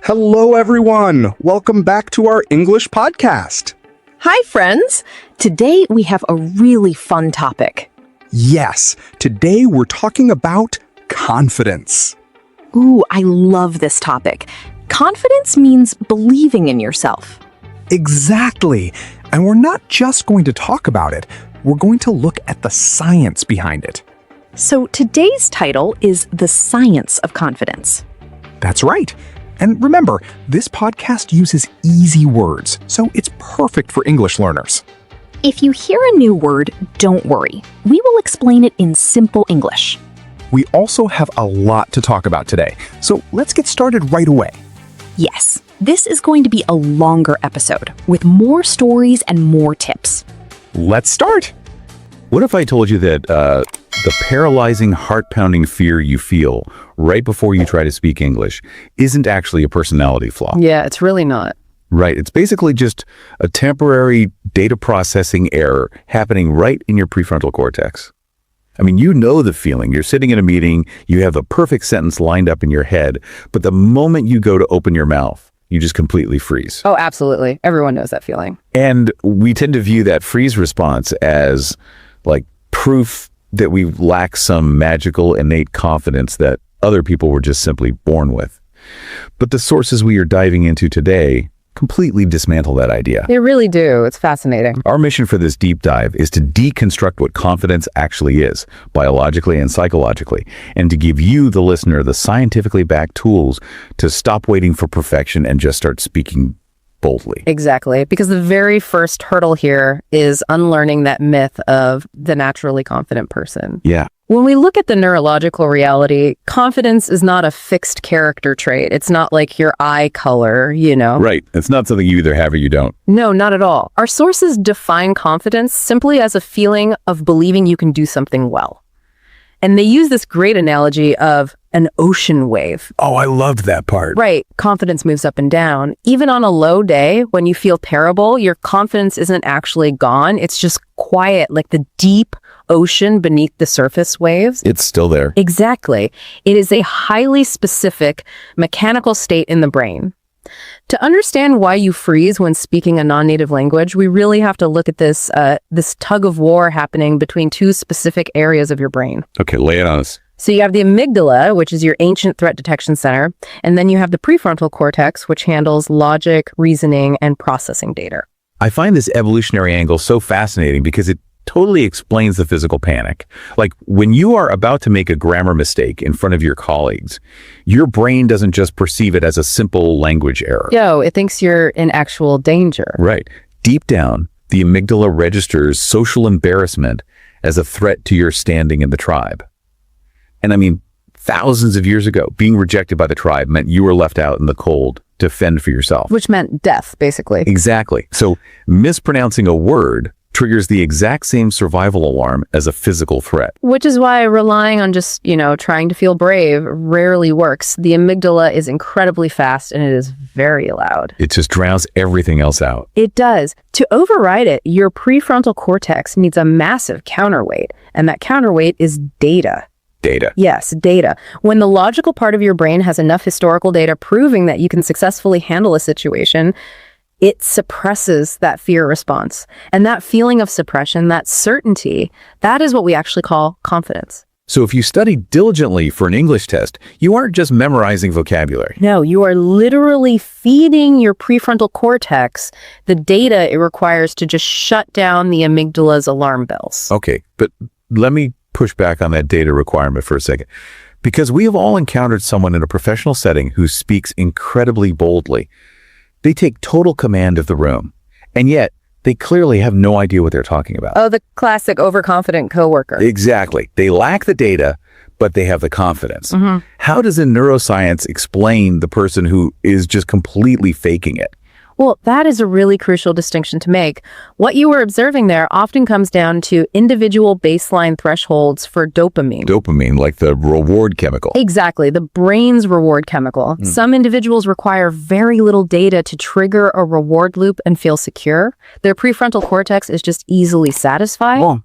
Hello, everyone. Welcome back to our English podcast. Hi, friends. Today we have a really fun topic. Yes, today we're talking about confidence. Ooh, I love this topic. Confidence means believing in yourself. Exactly. And we're not just going to talk about it. We're going to look at the science behind it. So today's title is The Science of Confidence. That's right. And remember, this podcast uses easy words, so it's perfect for English learners. If you hear a new word, don't worry. We will explain it in simple English. We also have a lot to talk about today, so let's get started right away. Yes, this is going to be a longer episode with more stories and more tips. Let's start. What if I told you that the paralyzing, heart-pounding fear you feel right before you try to speak English isn't actually a personality flaw? Yeah, it's really not. Right. It's basically just a temporary data processing error happening right in your prefrontal cortex. I mean, you know the feeling. You're sitting in a meeting, you have a perfect sentence lined up in your head, but the moment you go to open your mouth, you just completely freeze. Oh, absolutely. Everyone knows that feeling. And we tend to view that freeze response as like proof that we lack some magical innate confidence that other people were just simply born with. But the sources we are diving into today completely dismantle that idea. They really do. It's fascinating. Our mission for this deep dive is to deconstruct what confidence actually is, biologically and psychologically, and to give you, the listener, the scientifically backed tools to stop waiting for perfection and just start speaking boldly. Exactly. Because the very first hurdle here is unlearning that myth of the naturally confident person. Yeah. When we look at the neurological reality, confidence is not a fixed character trait. It's not like your eye color, you know? Right. It's not something you either have or you don't. No, not at all. Our sources define confidence simply as a feeling of believing you can do something well. And they use this great analogy of an ocean wave. Oh, I loved that part. Right. Confidence moves up and down. Even on a low day, when you feel terrible, your confidence isn't actually gone. It's just quiet, like the deep ocean beneath the surface waves. It's still there. Exactly. It is a highly specific mechanical state in the brain. To understand why you freeze when speaking a non-native language, we really have to look at this tug of war happening between two specific areas of your brain. Okay, lay it on us. So you have the amygdala, which is your ancient threat detection center, and then you have the prefrontal cortex, which handles logic, reasoning, and processing data. I find this evolutionary angle so fascinating because it totally explains the physical panic. Like when you are about to make a grammar mistake in front of your colleagues, your brain doesn't just perceive it as a simple language error. Yo, it thinks you're in actual danger. Right. Deep down, the amygdala registers social embarrassment as a threat to your standing in the tribe. And I mean, thousands of years ago, being rejected by the tribe meant you were left out in the cold to fend for yourself. Which meant death, basically. Exactly. So mispronouncing a word triggers the exact same survival alarm as a physical threat. Which is why relying on just, trying to feel brave rarely works. The amygdala is incredibly fast and it is very loud. It just drowns everything else out. It does. To override it, your prefrontal cortex needs a massive counterweight, and that counterweight is data. Data. Yes, data. When the logical part of your brain has enough historical data proving that you can successfully handle a situation, it suppresses that fear response. And that feeling of suppression, that certainty, that is what we actually call confidence. So if you study diligently for an English test, you aren't just memorizing vocabulary. No, you are literally feeding your prefrontal cortex the data it requires to just shut down the amygdala's alarm bells. Okay, but let me push back on that data requirement for a second. Because we have all encountered someone in a professional setting who speaks incredibly boldly. They take total command of the room, and yet they clearly have no idea what they're talking about. Oh, the classic overconfident coworker. Exactly. They lack the data, but they have the confidence. Mm-hmm. How does a neuroscience explain the person who is just completely faking it? Well, that is a really crucial distinction to make. What you were observing there often comes down to individual baseline thresholds for dopamine. Dopamine, like the reward chemical. Exactly, the brain's reward chemical. Some individuals require very little data to trigger a reward loop and feel secure. Their prefrontal cortex is just easily satisfied. Well,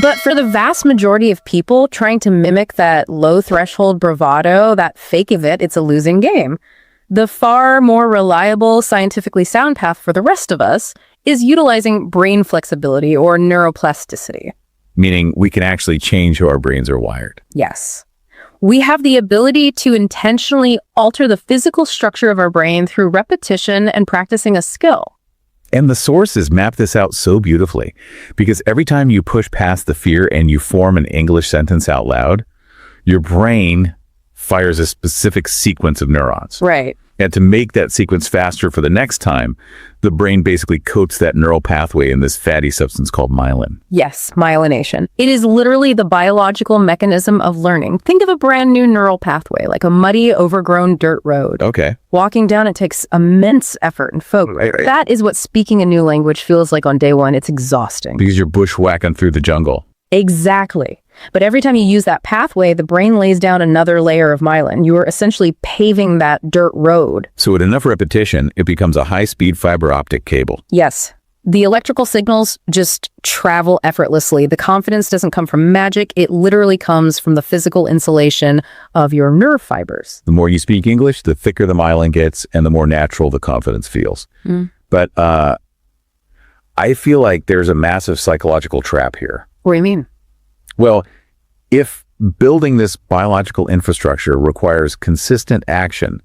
But for the vast majority of people trying to mimic that low threshold bravado, that fake of it, it's a losing game. The far more reliable, scientifically sound path for the rest of us is utilizing brain flexibility or neuroplasticity. Meaning we can actually change how our brains are wired. Yes. We have the ability to intentionally alter the physical structure of our brain through repetition and practicing a skill. And the sources map this out so beautifully, because every time you push past the fear and you form an English sentence out loud, your brain fires a specific sequence of neurons. Right. And to make that sequence faster for the next time, the brain basically coats that neural pathway in this fatty substance called myelin. Yes, myelination. It is literally the biological mechanism of learning. Think of a brand new neural pathway, like a muddy, overgrown dirt road. Okay. Walking down it takes immense effort and focus. Right. That is what speaking a new language feels like on day one. It's exhausting. Because you're bushwhacking through the jungle. Exactly. But every time you use that pathway, the brain lays down another layer of myelin. You are essentially paving that dirt road. So with enough repetition, it becomes a high-speed fiber optic cable. Yes. The electrical signals just travel effortlessly. The confidence doesn't come from magic. It literally comes from the physical insulation of your nerve fibers. The more you speak English, the thicker the myelin gets and the more natural the confidence feels. But I feel like there's a massive psychological trap here. What do you mean? Well, if building this biological infrastructure requires consistent action,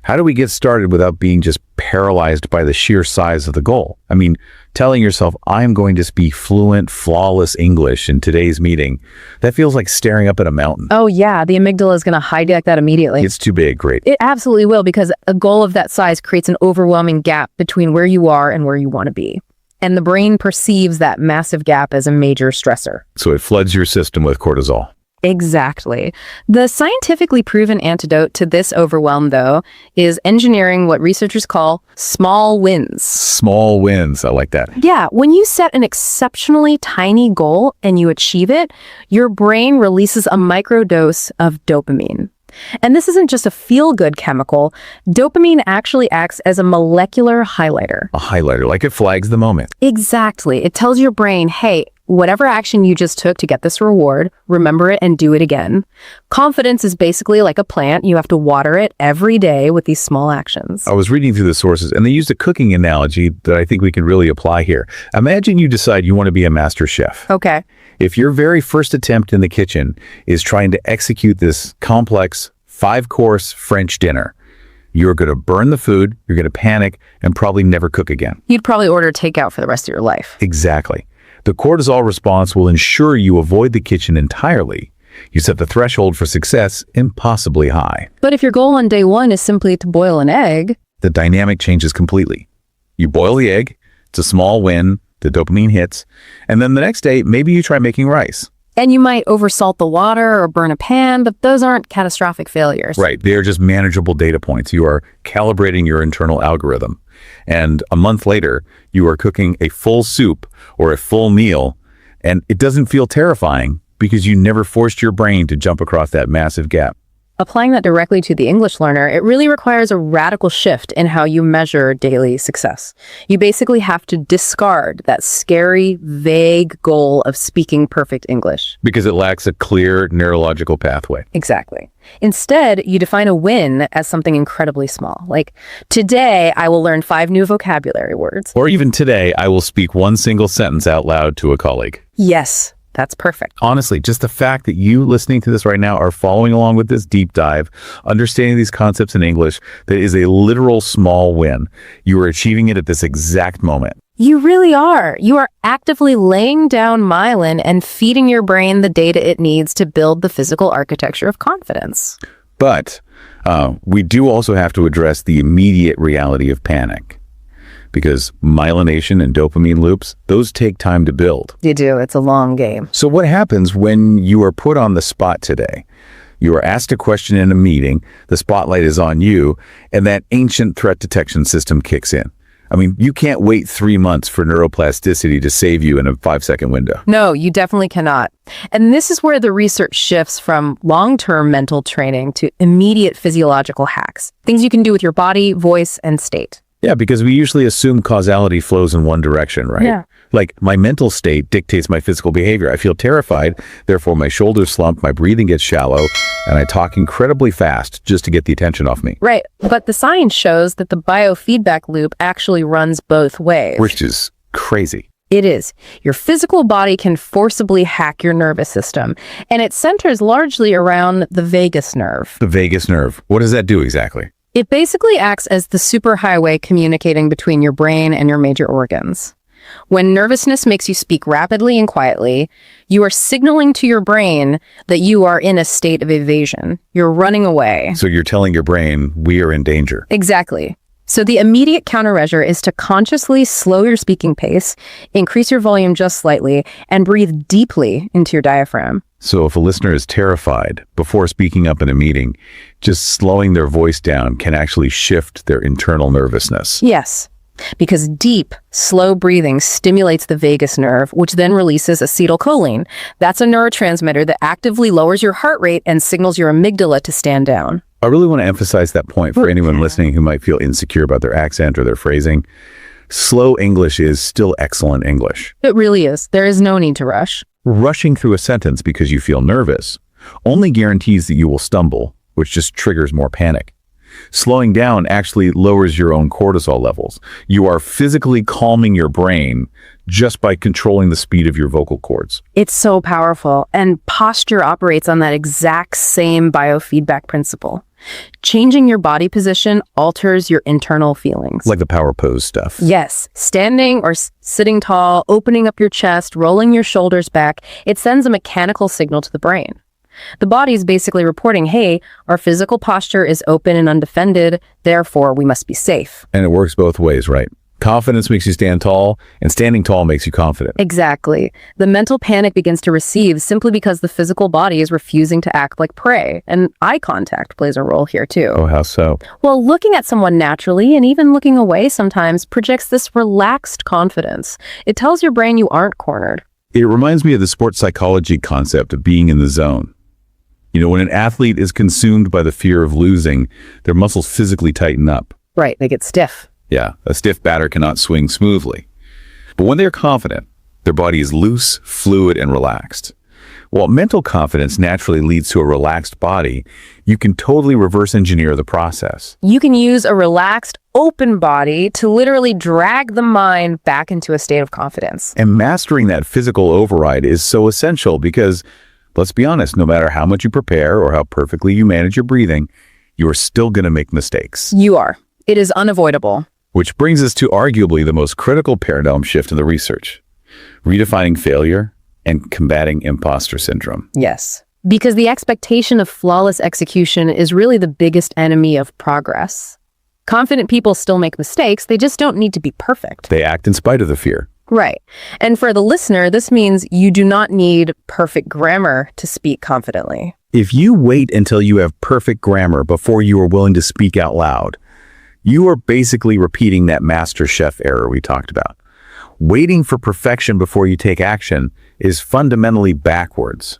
how do we get started without being just paralyzed by the sheer size of the goal? I mean, telling yourself, I'm going to speak fluent, flawless English in today's meeting, that feels like staring up at a mountain. Oh, yeah. The amygdala is going to hijack that immediately. It's too big, great. It absolutely will, because a goal of that size creates an overwhelming gap between where you are and where you want to be. And the brain perceives that massive gap as a major stressor. So it floods your system with cortisol. Exactly. The scientifically proven antidote to this overwhelm, though, is engineering what researchers call small wins. Small wins, I like that. Yeah, when you set an exceptionally tiny goal and you achieve it, your brain releases a microdose of dopamine. And this isn't just a feel-good chemical. Dopamine actually acts as a molecular highlighter. A highlighter, like it flags the moment. Exactly. It tells your brain, hey, whatever action you just took to get this reward, remember it and do it again. Confidence is basically like a plant. You have to water it every day with these small actions. I was reading through the sources, and they used a cooking analogy that I think we can really apply here. Imagine you decide you want to be a master chef. Okay. If your very first attempt in the kitchen is trying to execute this complex 5-course French dinner, you're going to burn the food, you're going to panic, and probably never cook again. You'd probably order takeout for the rest of your life. Exactly. The cortisol response will ensure you avoid the kitchen entirely. You set the threshold for success impossibly high. But if your goal on day one is simply to boil an egg, the dynamic changes completely. You boil the egg, it's a small win, the dopamine hits, and then the next day, maybe you try making rice. and you might oversalt the water or burn a pan, but those aren't catastrophic failures. Right. They are just manageable data points. You are calibrating your internal algorithm. And a month later, you are cooking a full soup or a full meal, and it doesn't feel terrifying because you never forced your brain to jump across that massive gap. Applying that directly to the English learner, it really requires a radical shift in how you measure daily success. You basically have to discard that scary, vague goal of speaking perfect English. Because it lacks a clear neurological pathway. Exactly. Instead, you define a win as something incredibly small. Like, today, I will learn 5 new vocabulary words. Or even today, I will speak one single sentence out loud to a colleague. Yes, that's perfect. Honestly, just the fact that you listening to this right now are following along with this deep dive, understanding these concepts in English, that is a literal small win. You are achieving it at this exact moment. You really are. You are actively laying down myelin and feeding your brain the data it needs to build the physical architecture of confidence. But we do also have to address the immediate reality of panic. Because myelination and dopamine loops, those take time to build. You do. It's a long game. So what happens when you are put on the spot today? You are asked a question in a meeting, the spotlight is on you, and that ancient threat detection system kicks in. I mean, you can't wait 3 months for neuroplasticity to save you in a 5-second window. No, you definitely cannot. And this is where the research shifts from long-term mental training to immediate physiological hacks. Things you can do with your body, voice, and state. Yeah, because we usually assume causality flows in one direction, right? Yeah. Like, my mental state dictates my physical behavior. I feel terrified, therefore my shoulders slump, my breathing gets shallow, and I talk incredibly fast just to get the attention off me. Right, but the science shows that the biofeedback loop actually runs both ways. Which is crazy. It is. Your physical body can forcibly hack your nervous system, and it centers largely around the vagus nerve. The vagus nerve. What does that do exactly? It basically acts as the superhighway communicating between your brain and your major organs. When nervousness makes you speak rapidly and quietly, you are signaling to your brain that you are in a state of evasion. You're running away. So you're telling your brain, we are in danger. Exactly. So the immediate countermeasure is to consciously slow your speaking pace, increase your volume just slightly, and breathe deeply into your diaphragm. So if a listener is terrified before speaking up in a meeting, just slowing their voice down can actually shift their internal nervousness. Yes, because deep, slow breathing stimulates the vagus nerve, which then releases acetylcholine. That's a neurotransmitter that actively lowers your heart rate and signals your amygdala to stand down. I really want to emphasize that point for anyone listening who might feel insecure about their accent or their phrasing. Slow English is still excellent English. It really is. There is no need to rush. Rushing through a sentence because you feel nervous only guarantees that you will stumble, which just triggers more panic. Slowing down actually lowers your own cortisol levels. You are physically calming your brain just by controlling the speed of your vocal cords. It's so powerful, and posture operates on that exact same biofeedback principle. Changing your body position alters your internal feelings. Like the power pose stuff. Yes, standing or sitting tall, opening up your chest, rolling your shoulders back, it sends a mechanical signal to the brain. The body is basically reporting, hey, our physical posture is open and undefended, therefore we must be safe. And it works both ways, right? Confidence makes you stand tall, and standing tall makes you confident. Exactly. The mental panic begins to recede simply because the physical body is refusing to act like prey. And eye contact plays a role here too. Oh, how so? Well, looking at someone naturally and even looking away sometimes projects this relaxed confidence. It tells your brain you aren't cornered. It reminds me of the sports psychology concept of being in the zone. You know, when an athlete is consumed by the fear of losing, their muscles physically tighten up. Right, they get stiff. Yeah, a stiff batter cannot swing smoothly. But when they're confident, their body is loose, fluid, and relaxed. While mental confidence naturally leads to a relaxed body, you can totally reverse engineer the process. You can use a relaxed, open body to literally drag the mind back into a state of confidence. And mastering that physical override is so essential because, let's be honest, no matter how much you prepare or how perfectly you manage your breathing, you are still going to make mistakes. You are. It is unavoidable. Which brings us to arguably the most critical paradigm shift in the research: redefining failure and combating imposter syndrome. Yes. Because the expectation of flawless execution is really the biggest enemy of progress. Confident people still make mistakes, they just don't need to be perfect. They act in spite of the fear. Right. And for the listener, this means you do not need perfect grammar to speak confidently. If you wait until you have perfect grammar before you are willing to speak out loud, you are basically repeating that master chef error we talked about. Waiting for perfection before you take action is fundamentally backwards.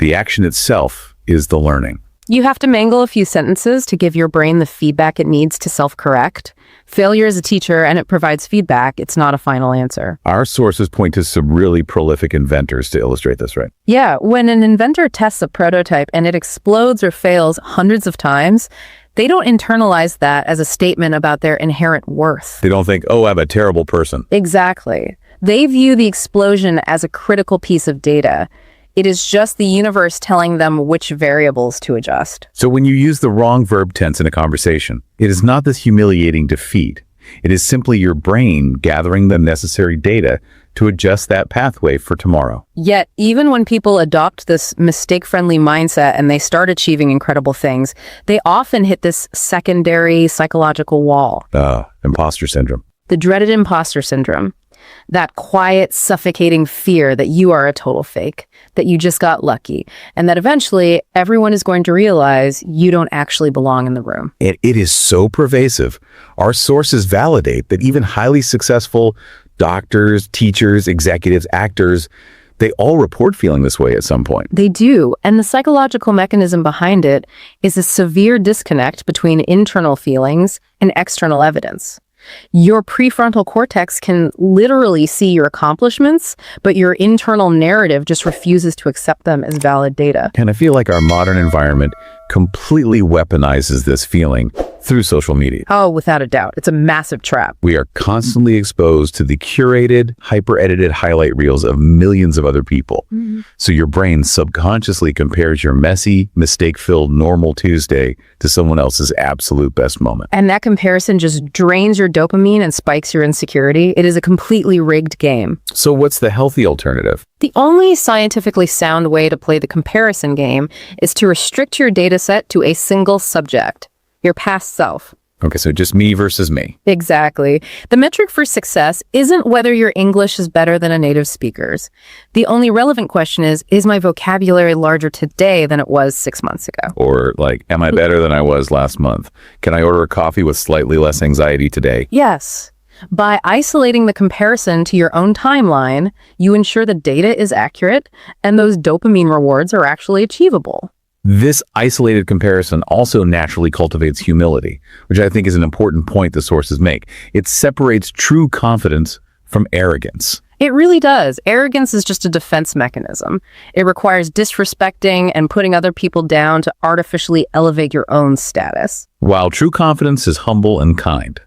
The action itself is the learning. You have to mangle a few sentences to give your brain the feedback it needs to self-correct. Failure is a teacher, and it provides feedback. It's not a final answer. Our sources point to some really prolific inventors to illustrate this, right? Yeah, when an inventor tests a prototype and it explodes or fails hundreds of times, they don't internalize that as a statement about their inherent worth. They don't think, oh, I'm a terrible person. Exactly. They view the explosion as a critical piece of data. It is just the universe telling them which variables to adjust. So when you use the wrong verb tense in a conversation, it is not this humiliating defeat. It is simply your brain gathering the necessary data to adjust that pathway for tomorrow. Yet, even when people adopt this mistake-friendly mindset and they start achieving incredible things, they often hit this secondary psychological wall. Imposter syndrome. The dreaded imposter syndrome. That quiet, suffocating fear that you are a total fake, that you just got lucky, and that eventually everyone is going to realize you don't actually belong in the room. It is so pervasive. Our sources validate that even highly successful doctors, teachers, executives, actors, they all report feeling this way at some point. They do, and the psychological mechanism behind it is a severe disconnect between internal feelings and external evidence. Your prefrontal cortex can literally see your accomplishments, but your internal narrative just refuses to accept them as valid data. And I feel like our modern environment completely weaponizes this feeling through social media. Oh, without a doubt. It's a massive trap. We are constantly exposed to the curated, hyper-edited highlight reels of millions of other people. So your brain subconsciously compares your messy, mistake-filled normal Tuesday to someone else's absolute best moment. And that comparison just drains your dopamine and spikes your insecurity. It is a completely rigged game. So what's the healthy alternative? The only scientifically sound way to play the comparison game is to restrict your data set to a single subject, your past self. Okay, so just me versus me. Exactly. The metric for success isn't whether your English is better than a native speaker's. The only relevant question is my vocabulary larger today than it was 6 months ago? Or like, am I better than I was last month? Can I order a coffee with slightly less anxiety today? Yes. By isolating the comparison to your own timeline, you ensure the data is accurate and those dopamine rewards are actually achievable. This isolated comparison also naturally cultivates humility, which I think is an important point the sources make. It separates true confidence from arrogance. It really does. Arrogance is just a defense mechanism. It requires disrespecting and putting other people down to artificially elevate your own status. While true confidence is humble and kind.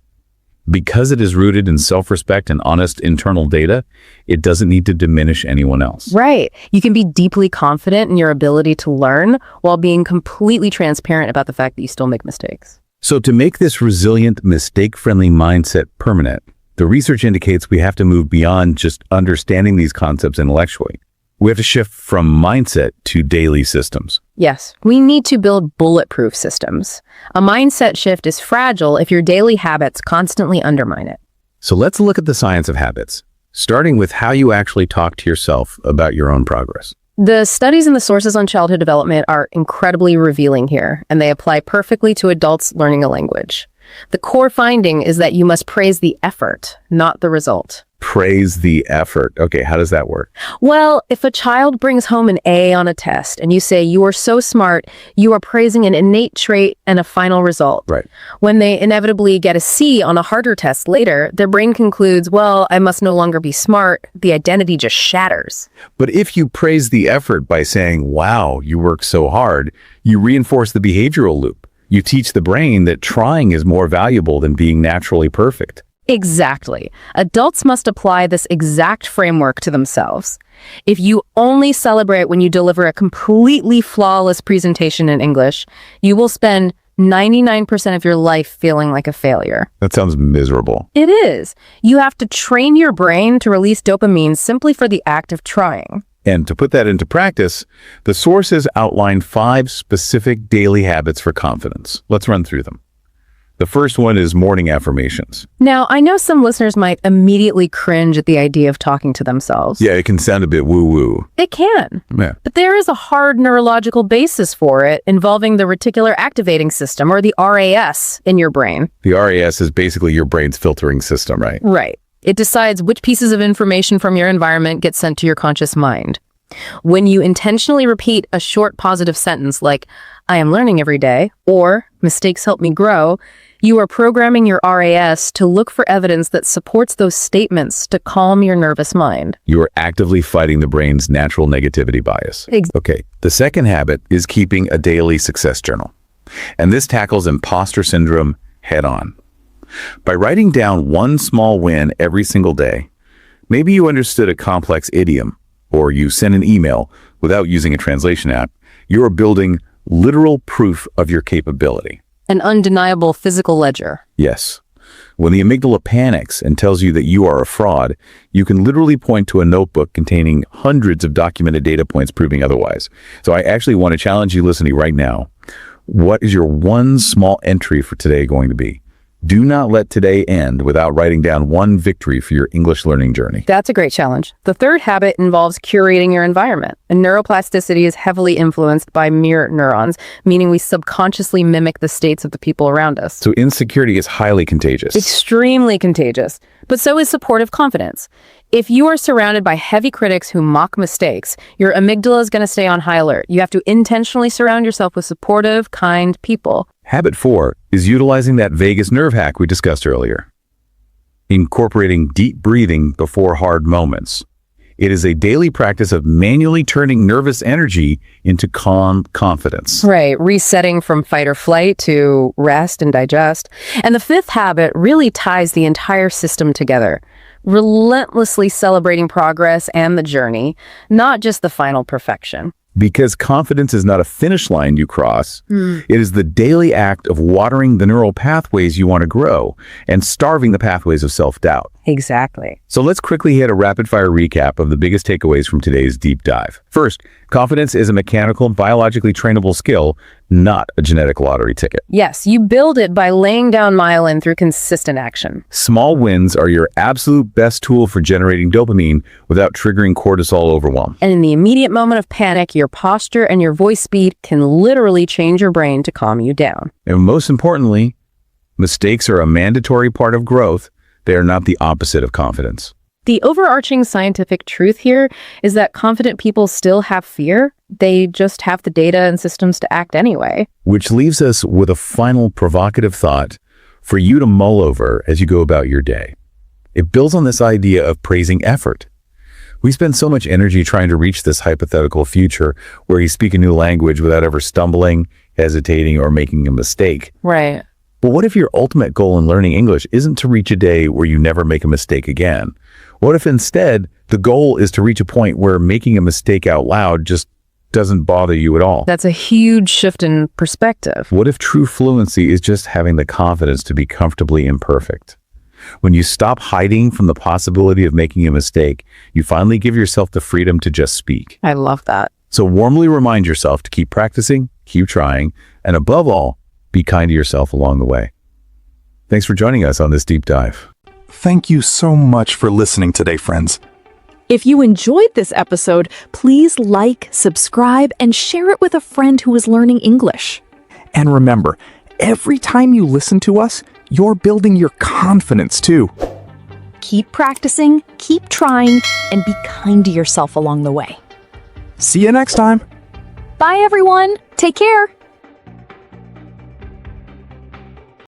Because it is rooted in self-respect and honest internal data, it doesn't need to diminish anyone else. Right. You can be deeply confident in your ability to learn while being completely transparent about the fact that you still make mistakes. So to make this resilient, mistake-friendly mindset permanent, the research indicates we have to move beyond just understanding these concepts intellectually. We have to shift from mindset to daily systems. Yes, we need to build bulletproof systems. A mindset shift is fragile if your daily habits constantly undermine it. So let's look at the science of habits, starting with how you actually talk to yourself about your own progress. The studies and the sources on childhood development are incredibly revealing here, and they apply perfectly to adults learning a language. The core finding is that you must praise the effort, not the result. Praise the effort. Okay, how does that work? Well, if a child brings home an A on a test and you say, "You are so smart," you are praising an innate trait and a final result. Right. When they inevitably get a C on a harder test later, their brain concludes, "Well, I must no longer be smart." The identity just shatters. But if you praise the effort by saying, "Wow, you work so hard," you reinforce the behavioral loop. You teach the brain that trying is more valuable than being naturally perfect. Exactly. Adults must apply this exact framework to themselves. If you only celebrate when you deliver a completely flawless presentation in English, you will spend 99% of your life feeling like a failure. That sounds miserable. It is. You have to train your brain to release dopamine simply for the act of trying. And to put that into practice, the sources outline 5 specific daily habits for confidence. Let's run through them. The first one is morning affirmations. Now, I know some listeners might immediately cringe at the idea of talking to themselves. Yeah, it can sound a bit woo-woo. It can. Yeah. But there is a hard neurological basis for it involving the reticular activating system, or the RAS, in your brain. The RAS is basically your brain's filtering system, right? Right. It decides which pieces of information from your environment get sent to your conscious mind. When you intentionally repeat a short positive sentence like, "I am learning every day," or "mistakes help me grow," you are programming your RAS to look for evidence that supports those statements to calm your nervous mind. You are actively fighting the brain's natural negativity bias. Okay, the second habit is keeping a daily success journal. And this tackles imposter syndrome head on. By writing down one small win every single day, maybe you understood a complex idiom, or you sent an email without using a translation app, you are building literal proof of your capability. An undeniable physical ledger. Yes. When the amygdala panics and tells you that you are a fraud, you can literally point to a notebook containing hundreds of documented data points proving otherwise. So I actually want to challenge you listening right now. What is your one small entry for today going to be? Do not let today end without writing down one victory for your English learning journey. That's a great challenge. The third habit involves curating your environment. And neuroplasticity is heavily influenced by mirror neurons, meaning we subconsciously mimic the states of the people around us. So insecurity is highly contagious. Extremely contagious. But so is supportive confidence. If you are surrounded by heavy critics who mock mistakes, your amygdala is going to stay on high alert. You have to intentionally surround yourself with supportive, kind people. Habit 4 is utilizing that vagus nerve hack we discussed earlier. incorporating deep breathing before hard moments. It is a daily practice of manually turning nervous energy into calm confidence. Right, resetting from fight or flight to rest and digest. And the fifth habit really ties the entire system together, relentlessly celebrating progress and the journey, not just the final perfection. Because confidence is not a finish line you cross. It is the daily act of watering the neural pathways you want to grow and starving the pathways of self-doubt. Exactly. So let's quickly hit a rapid-fire recap of the biggest takeaways from today's deep dive. First, confidence is a mechanical, biologically trainable skill, not a genetic lottery ticket. Yes, you build it by laying down myelin through consistent action. Small wins are your absolute best tool for generating dopamine without triggering cortisol overwhelm. And in the immediate moment of panic, your posture and your voice speed can literally change your brain to calm you down. And most importantly, mistakes are a mandatory part of growth. They are not the opposite of confidence. The overarching scientific truth here is that confident people still have fear. They just have the data and systems to act anyway. Which leaves us with a final provocative thought for you to mull over as you go about your day. It builds on this idea of praising effort. We spend so much energy trying to reach this hypothetical future where you speak a new language without ever stumbling, hesitating, or making a mistake. Right. But what if your ultimate goal in learning English isn't to reach a day where you never make a mistake again? What if instead the goal is to reach a point where making a mistake out loud just doesn't bother you at all? That's a huge shift in perspective. What if true fluency is just having the confidence to be comfortably imperfect? When you stop hiding from the possibility of making a mistake, you finally give yourself the freedom to just speak. I love that. So warmly remind yourself to keep practicing, keep trying, and above all, be kind to yourself along the way. Thanks for joining us on this deep dive. Thank you so much for listening today, friends. If you enjoyed this episode, please like, subscribe, and share it with a friend who is learning English. And remember, every time you listen to us, you're building your confidence too. Keep practicing, keep trying, and be kind to yourself along the way. See you next time. Bye, everyone. Take care.